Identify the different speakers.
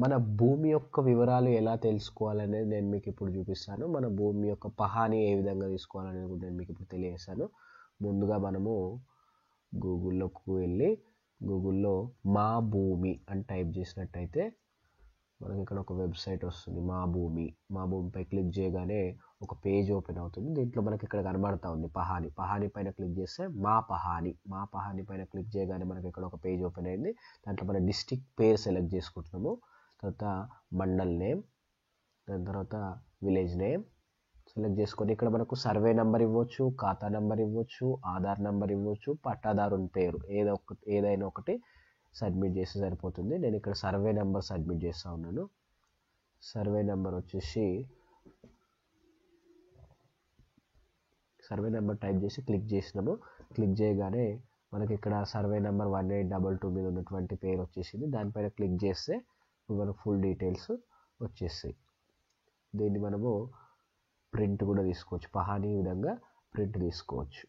Speaker 1: మన భూమి యొక్క వివరాలు ఎలా తెలుసుకోవాలనేది నేను మీకు ఇప్పుడు చూపిస్తాను. మన భూమి యొక్క పహాని ఏ విధంగా తీసుకోవాలనేది కూడా నేను మీకు ఇప్పుడు తెలియజేస్తాను. ముందుగా మనము గూగుల్లోకి వెళ్ళి గూగుల్లో మా భూమి అని టైప్ చేసినట్టయితే మనకి ఇక్కడ ఒక వెబ్సైట్ వస్తుంది. మా భూమిపై క్లిక్ చేయగానే ఒక పేజ్ ఓపెన్ అవుతుంది. దీంట్లో మనకి ఇక్కడ కనబడతా ఉంది పహాని పైన క్లిక్ చేస్తే మా పహాని పైన క్లిక్ చేయగానే మనకి ఇక్కడ ఒక పేజ్ ఓపెన్ అయింది. దాంట్లో మన డిస్ట్రిక్ట్ పేరు సెలెక్ట్ చేసుకుంటున్నాము. తర్వాత మండల్ నేమ్, దాని తర్వాత విలేజ్ నేమ్ సెలెక్ట్ చేసుకొని ఇక్కడ మనకు సర్వే నెంబర్ ఇవ్వచ్చు, ఖాతా నెంబర్ ఇవ్వచ్చు, ఆధార్ నెంబర్ ఇవ్వచ్చు, పట్టాదారుని పేరు ఏదైనా ఒకటి సబ్మిట్ చేస్తే సరిపోతుంది. నేను ఇక్కడ సర్వే నెంబర్ సబ్మిట్ చేస్తూ ఉన్నాను. సర్వే నెంబర్ వచ్చేసి సర్వే నెంబర్ టైప్ చేసి క్లిక్ చేసినాము. క్లిక్ చేయగానే మనకి ఇక్కడ సర్వే నెంబర్ 1822 మీద ఉన్నటువంటి పేరు వచ్చేసింది. దానిపైన క్లిక్ చేస్తే మనకు ఫుల్ డీటెయిల్స్ వచ్చేస్తాయి. దీన్ని మనము ప్రింట్ కూడా తీసుకోవచ్చు. పహాని విధంగా ప్రింట్ తీసుకోవచ్చు.